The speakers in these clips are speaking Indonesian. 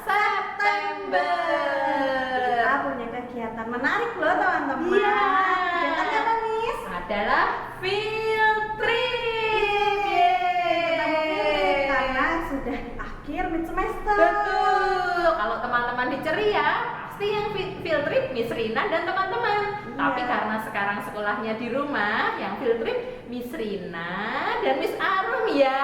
September. Kita punya kegiatan menarik loh teman-teman. Iya. Kegiatannya apa, Miss? Adalah field trip. Kita mau field trip karena sudah di akhir mid semester. Betul. Kalau teman-teman di Ceria, pasti yang field trip Miss Rina dan teman-teman. Iya. Tapi karena sekarang sekolahnya di rumah, yang field trip Miss Rina dan Miss Arum ya.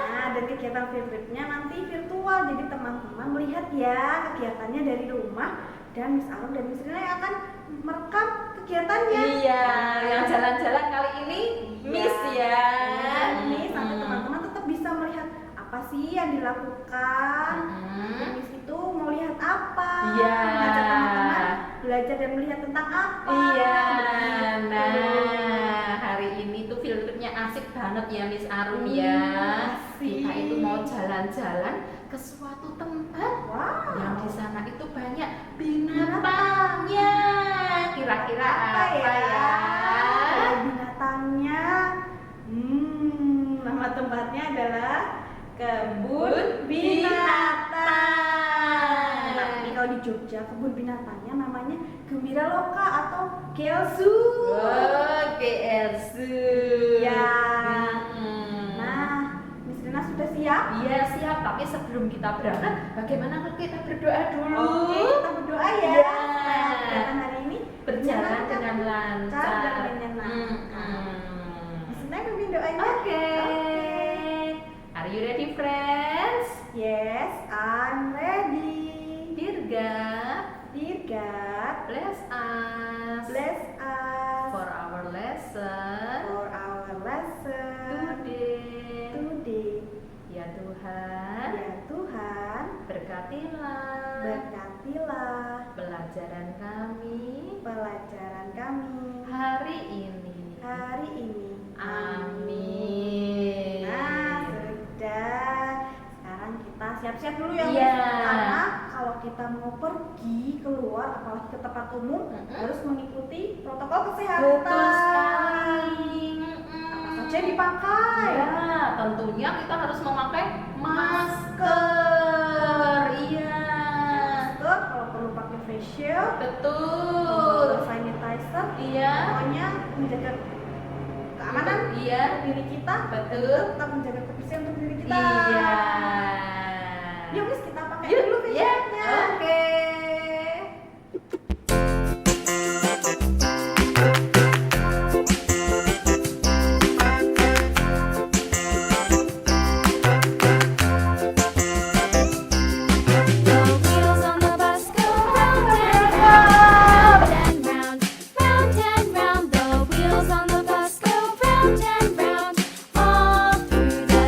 Nah, dan kegiatan field tripnya nanti virtual, jadi teman-teman melihat ya kegiatannya dari rumah, dan Miss Arum dan Miss Rina yang akan merekam kegiatannya. Iya, yang jalan-jalan kali ini Miss ya. Miss, nanti teman-teman tetap bisa melihat apa sih yang dilakukan. Miss itu mau lihat apa? Iya. Mengajak teman-teman belajar dan melihat tentang apa? Iya. Begitu. Nah, hari ini tuh field tripnya asik banget ya Miss Arum ya. Asik. Kita itu mau jalan-jalan ke suatu tempat Wow. yang di sana itu banyak binatangnya. Kira-kira apa ya? Kalau binatangnya, nama tempatnya adalah kebun binatang. Tapi kalau di Jogja kebun binatangnya namanya Gembira Loka atau Gelsu. KLC. Ya. Nah, Miss Rina sudah siap? Iya siap, tapi sebelum kita berangkat, bagaimana kalau kita berdoa dulu? Oke, kita berdoa ya. Iya. Supaya kegiatan hari ini Berjalan menyenangkan. dengan lancar. dan menyenangkan. Miss Rina pimpin doanya. Oke. Are you ready, friends? Yes, I'm ready. Dear God, Dear God, bless us bless us for our lesson for our lesson today. today. Ya Tuhan, Ya Tuhan, berkatilah berkatilah pelajaran kami pelajaran kami hari ini. hari ini. Amin. Nah, sudah. Sekarang kita siap-siap dulu ya, Iya. Miss. Karena kalau kita mau pergi keluar, apalagi ke tempat umum, harus mengikuti protokol kesehatan. Betul sekali. Apa saja yang dipakai? Ya, tentunya kita harus memakai masker. Iya. Masker, kalau perlu pakai face shield, Betul. sanitizer, Iya. pokoknya menjaga keamanan Iya. diri kita, Betul. tetap menjaga kebersihan untuk diri kita. Iya. Yuk, Miss, kita pakai Yuk, dulu face ya. shieldnya. Oke. The wheels on the bus go round and round and round, round and round. The wheels on the bus go round and round, all through the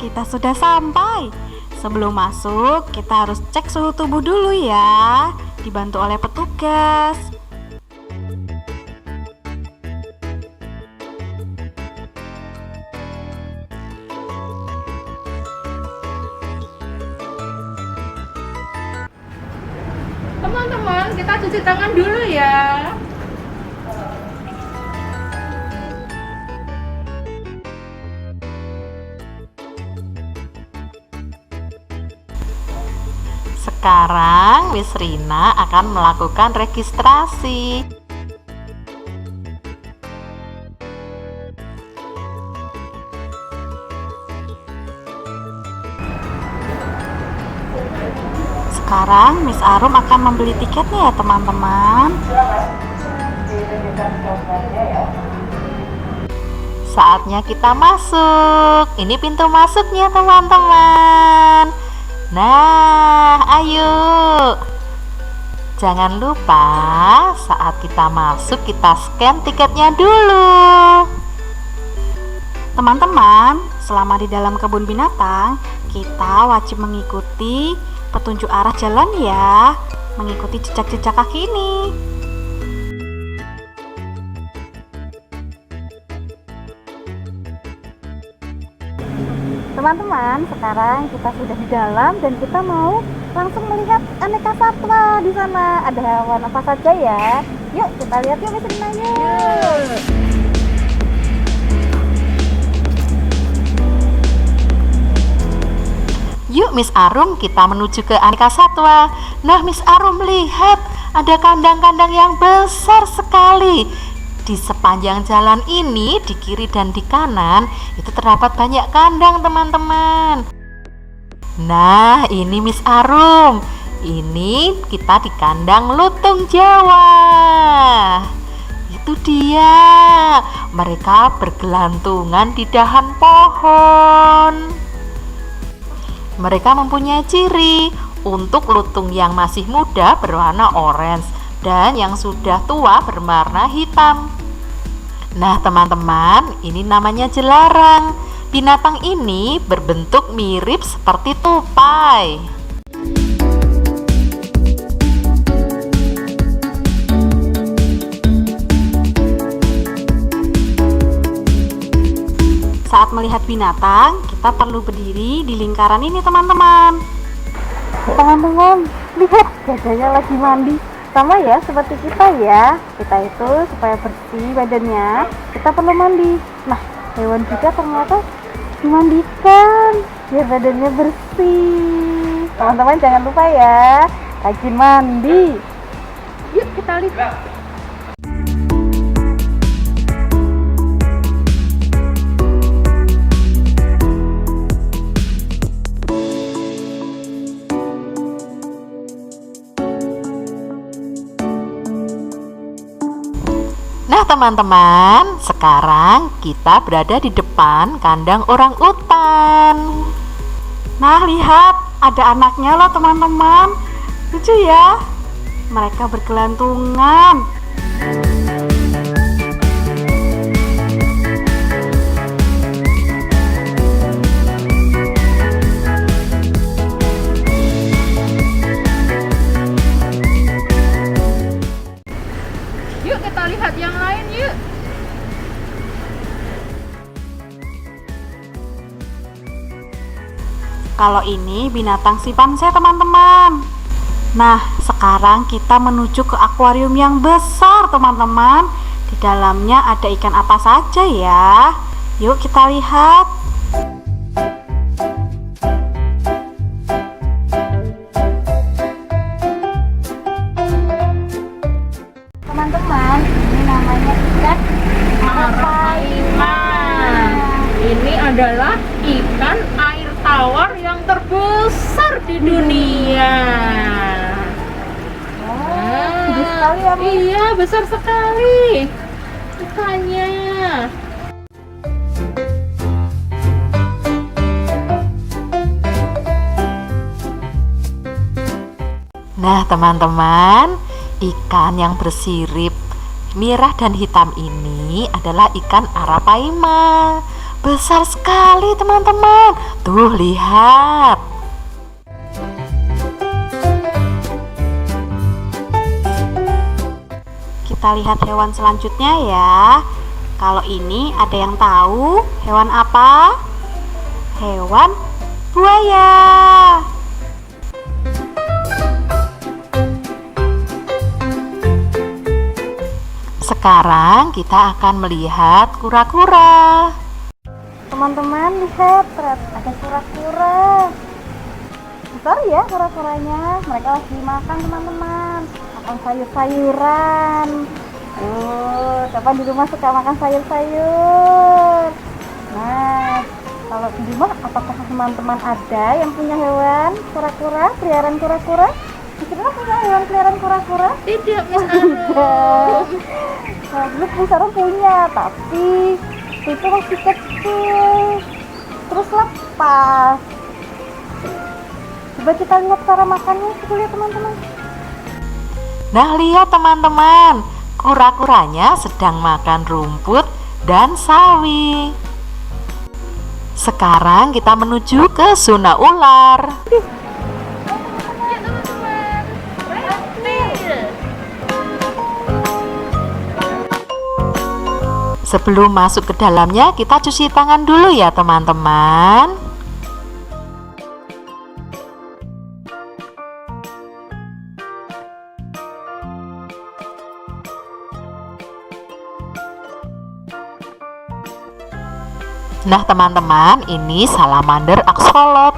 kita sudah sampai. Sebelum masuk, kita harus cek suhu tubuh dulu ya, dibantu oleh petugas. Teman-teman, kita cuci tangan dulu ya. Sekarang Miss Rina akan melakukan registrasi. Sekarang Miss Arum akan membeli tiketnya ya teman-teman. Saatnya kita masuk. Ini pintu masuknya teman-teman. Nah, ayo. Jangan lupa saat kita masuk kita scan tiketnya dulu. Teman-teman, selama di dalam kebun binatang, kita wajib mengikuti petunjuk arah jalan ya, mengikuti jejak-jejak kaki ini. Teman-teman, sekarang kita sudah di dalam dan kita mau langsung melihat aneka satwa di sana. Ada hewan apa saja ya? Yuk kita lihat yuk Miss Rina, yuk. Yuk Miss Arum, kita menuju ke aneka satwa. Nah Miss Arum, lihat ada kandang-kandang yang besar sekali. Di sepanjang jalan ini, di kiri dan di kanan, itu terdapat banyak kandang teman-teman. Nah ini Miss Arum, ini kita di kandang lutung Jawa. Itu dia, mereka bergelantungan di dahan pohon. Mereka mempunyai ciri. Untuk lutung yang masih muda berwarna orange dan yang sudah tua berwarna hitam. Nah teman-teman, ini namanya jelarang. Binatang ini berbentuk mirip seperti tupai. Saat melihat binatang, kita perlu berdiri di lingkaran ini teman-teman. Teman-teman, lihat gajahnya lagi mandi. Sama ya seperti kita ya. Kita itu supaya bersih badannya, kita perlu mandi. Nah, hewan juga ternyata dimandikan biar badannya bersih. Teman-teman jangan lupa ya, rajin mandi. Yuk kita lihat. Nah teman-teman, sekarang kita berada di depan kandang orang utan. Nah lihat, ada anaknya loh teman-teman. Lucu ya, mereka bergelantungan. Yuk kita lihat yang lain yuk. Kalau ini binatang simpanse teman-teman. Nah, sekarang kita menuju ke akuarium yang besar teman-teman. Di dalamnya ada ikan apa saja ya? Yuk kita lihat. Teman-teman, ini namanya ikan Arapaima. Ini adalah ikan air tawar yang terbesar di dunia. Gede sekali ya, Miss. Iya, besar sekali ikannya. Nah teman-teman, ikan yang bersirip merah dan hitam ini adalah ikan Arapaima. besar sekali teman-teman. Tuh, lihat. Kita lihat hewan selanjutnya ya. Kalau ini ada yang tahu hewan apa? Hewan buaya. Sekarang kita akan melihat kura-kura. Teman-teman lihat, ada kura-kura. Besar ya kura-kuranya. Mereka lagi makan teman-teman. Makan sayur-sayuran. Siapa di rumah suka makan sayur-sayur? Nah, kalau di rumah apakah teman-teman ada yang punya hewan kura-kura, peliharaan kura-kura? Kita punya hewan peliharaan kura-kura? Tidak, Miss Arum. Nah, dulu Miss Arum punya, tapi itu masih kecil. Terus lepas. Coba kita lihat cara makannya, kita lihat teman-teman. Nah, lihat teman-teman, kura-kuranya sedang makan rumput dan sawi. Sekarang kita menuju ke zona ular. Ya teman-teman, reptil. Sebelum masuk ke dalamnya, kita cuci tangan dulu ya teman-teman. Nah teman-teman, ini salamander axolotl.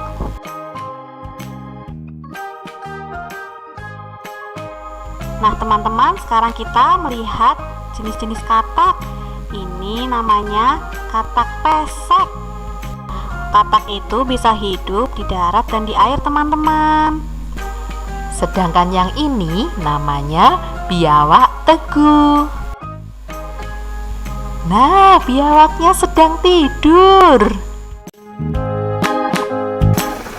Nah teman-teman, sekarang kita melihat jenis-jenis katak. Ini namanya katak pesek. Katak itu bisa hidup di darat dan di air teman-teman. Sedangkan yang ini namanya biawak teguh. Nah, biawaknya sedang tidur.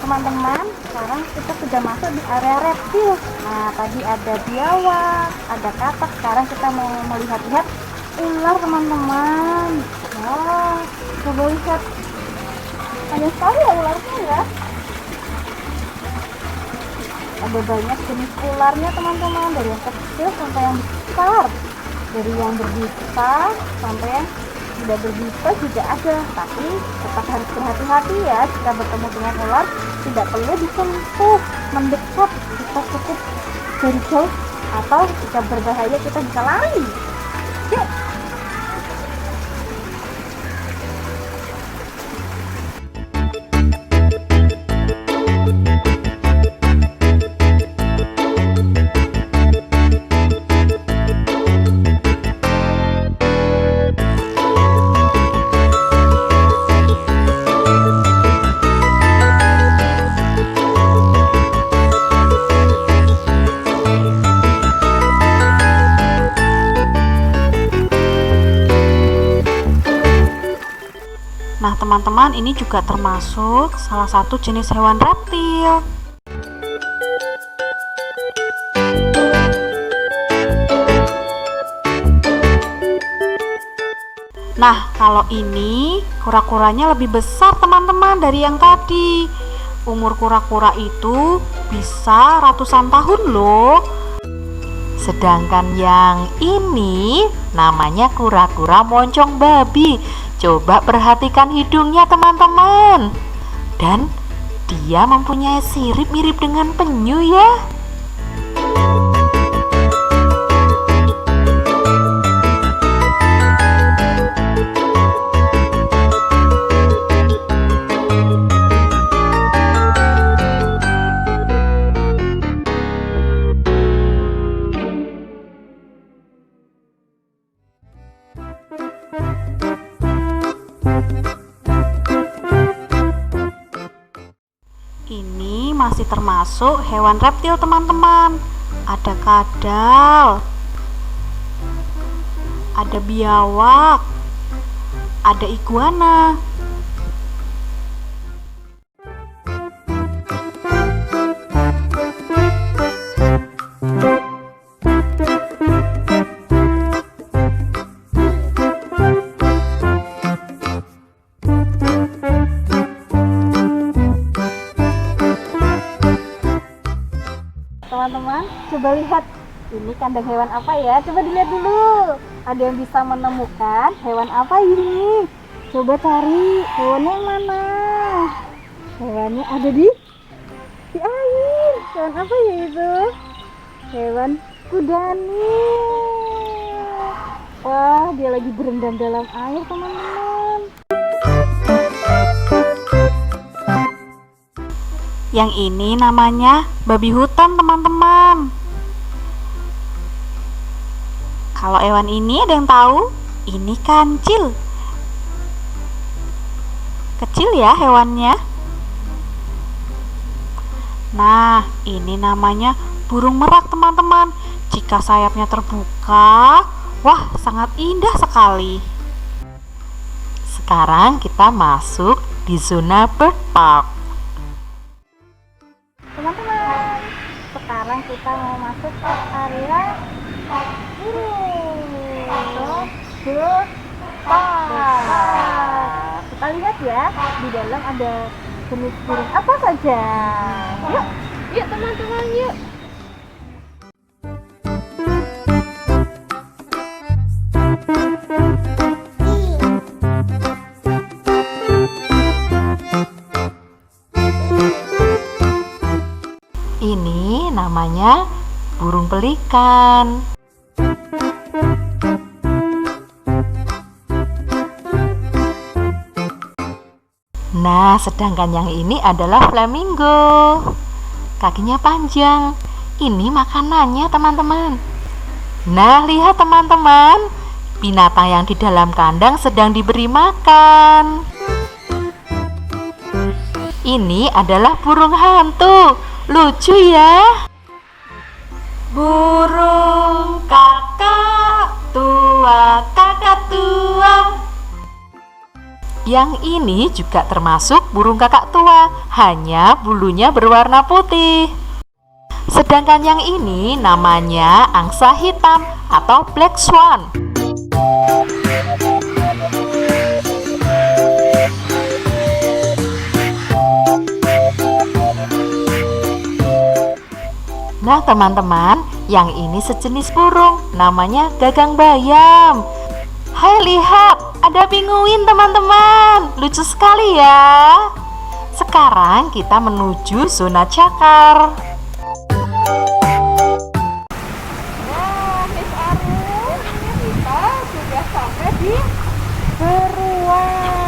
Teman-teman, sekarang kita sudah masuk di area reptil. Nah, tadi ada biawak, ada katak. Sekarang kita mau melihat-lihat ular teman-teman. Wah, coba lihat. Banyak sekali ya ularnya ya. Ada banyak jenis ularnya teman-teman, dari yang kecil sampai yang besar. Dari yang berbisa sampai yang tidak berbisa juga ada. Tapi tetap harus berhati-hati ya jika bertemu dengan ular. Tidak perlu disentuh, mendekat. Kita cukup dari jauh, atau jika berbahaya kita bisa lari. Yuk. Nah teman-teman, ini juga termasuk salah satu jenis hewan reptil. Nah kalau ini kura-kuranya lebih besar teman-teman dari yang tadi. Umur kura-kura itu bisa ratusan tahun loh. Sedangkan yang ini namanya kura-kura moncong babi. Coba perhatikan hidungnya teman-teman. Dan dia mempunyai sirip mirip dengan penyu ya. Ini masih termasuk hewan reptil teman-teman. Ada kadal, ada biawak, ada iguana. Teman-teman, coba lihat. Ini kandang hewan apa ya? Coba dilihat dulu. Ada yang bisa menemukan hewan apa ini? Coba cari. Hewannya yang mana? Hewannya ada di air. Hewan apa ya itu? Hewan kudani. Wah, dia lagi berendam dalam air, teman-teman. Yang ini namanya babi hutan, teman-teman. Kalau hewan ini ada yang tahu? Ini kancil. Kecil ya hewannya. Nah, ini namanya burung merak, teman-teman. Jika sayapnya terbuka, wah, sangat indah sekali. Sekarang kita masuk di zona bird park. Teman-teman, sekarang kita mau masuk ke area burung. Bird park. Kita lihat ya, di dalam ada jenis burung apa saja. Yuk, Yuk teman-teman, yuk. ini namanya burung pelikan. Nah, sedangkan yang ini adalah flamingo. Kakinya panjang. Ini makanannya, teman-teman. Nah, lihat teman-teman. Binatang yang di dalam kandang sedang diberi makan. Ini adalah burung hantu. Lucu ya. Burung kakak tua, kakak tua. Yang ini juga termasuk burung kakak tua, hanya bulunya berwarna putih. Sedangkan yang ini namanya angsa hitam atau black swan. Nah teman-teman, yang ini sejenis burung, namanya gagang bayam. Hai, lihat, ada pinguin teman-teman. Lucu sekali ya. Sekarang kita menuju zona cakar. Nah, Miss Arum, kita sudah sampai di beruang.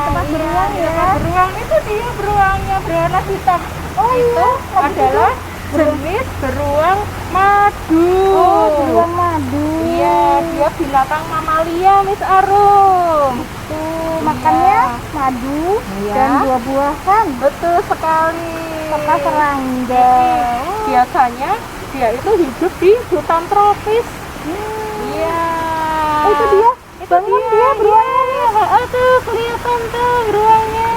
Tempat beruang ya. Beruang itu dia beruangnya berwarna hitam. Oh Itu adalah jenis beruang madu. Oh, beruang madu. Iya, dia binatang mamalia, Miss Arum. Tuh, makannya madu Iya. dan buah-buahan Betul sekali. serta serangga. Biasanya dia itu hidup di hutan tropis. Iya. Oh, itu dia. Itu Bangun dia, beruangnya. Tuh kelihatan tuh beruangnya.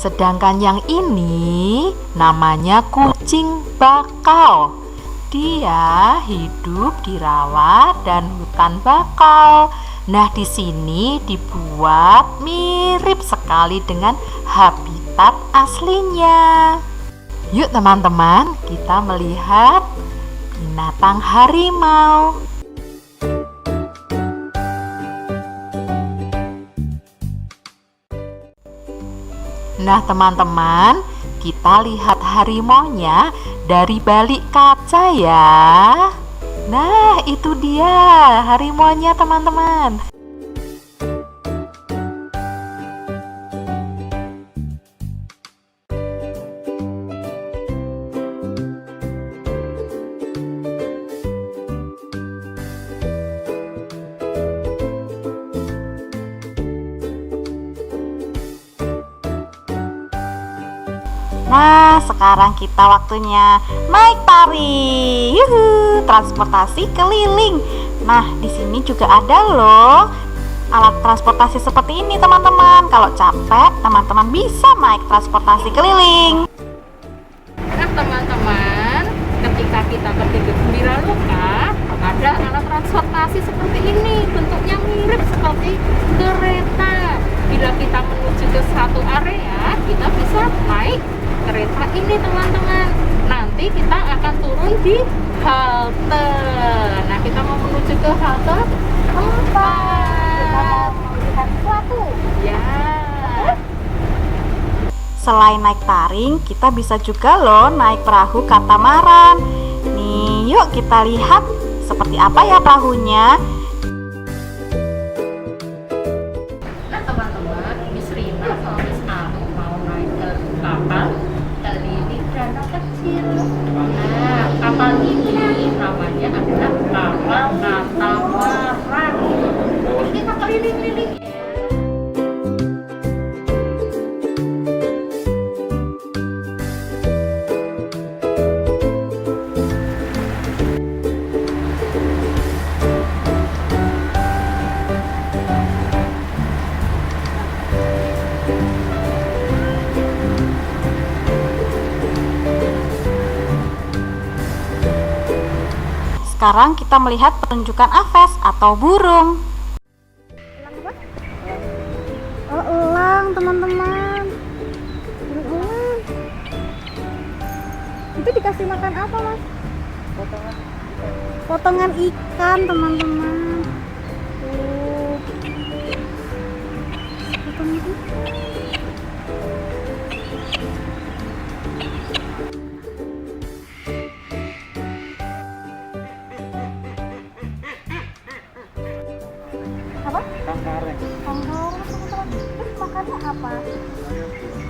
Sedangkan yang ini namanya kucing bakau. Dia hidup di rawa dan hutan bakau. Nah, di sini dibuat mirip sekali dengan habitat aslinya. Yuk teman-teman, kita melihat binatang harimau. Nah teman-teman, kita lihat harimaunya dari balik kaca ya. Nah itu dia harimaunya teman-teman. Nah, sekarang kita waktunya naik tari. Yuhu, transportasi keliling. Nah, di sini juga ada loh alat transportasi seperti ini, teman-teman. Kalau capek, teman-teman bisa naik transportasi keliling. Nah teman-teman, ketika kita pergi ke Gembira Loka, ada alat transportasi seperti ini. Bentuknya mirip seperti kereta. Bila kita menuju ke satu area, kita bisa naik kereta ini, teman-teman. Nanti kita akan turun di halte. Nah, kita mau menuju ke halte 4. Melihat sesuatu. Ya. Selain naik taring, kita bisa juga loh naik perahu katamaran. Nih, yuk kita lihat seperti apa ya perahunya. Nah teman-teman, Miss Rina sama Miss Aru mau naik ke kapal keliling danau kecil. Nah, kapal ini namanya adalah kapal katamaran. Terus kita keliling-keliling. Sekarang kita melihat pertunjukan aves atau burung. Oh, elang teman-teman. Burung elang. Itu dikasih makan apa, Mas? Potongan ikan, teman-teman. Oh. Potongan ikan. Apa? Tangkareng. Terus makannya apa?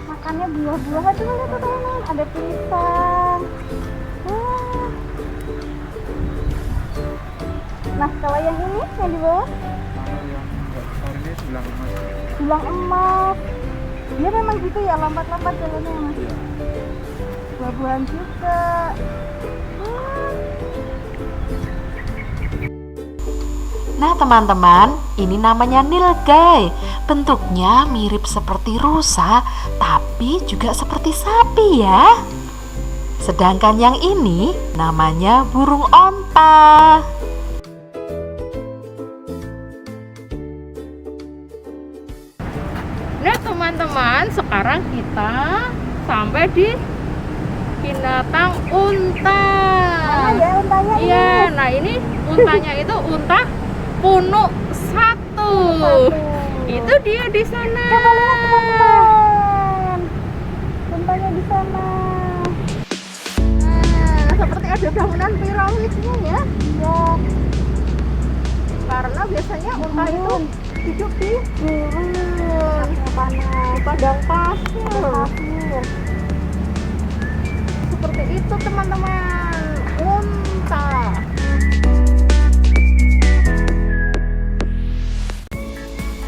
Makannya buah-buahan. Coba lihat teman-teman, ada pisang. Wah. Nah, kalau yang ini yang di bawah Kalau ini sebelah emas. tulang emas. Dia memang gitu ya, lompat-lompat jalannya, Mas. Iya. Buah-buahan juga. Nah teman-teman, ini namanya nilgai. Bentuknya mirip seperti rusa, tapi juga seperti sapi ya. Sedangkan yang ini namanya burung onta. Nah teman-teman, sekarang kita sampai di binatang unta. Mana ya untanya ini? Iya, nah ini untanya itu unta punuk 1. Itu dia di sana. Coba lihat teman-teman, untanya di sana. Nah, seperti ada bangunan piramidnya ya. Ya, Karena biasanya unta itu hidup di gurun, panas. padang pasir. Seperti itu teman-teman, unta.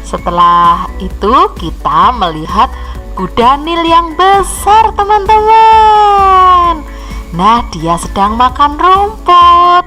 Setelah itu kita melihat kuda Nil yang besar teman-teman. Nah, dia sedang makan rumput.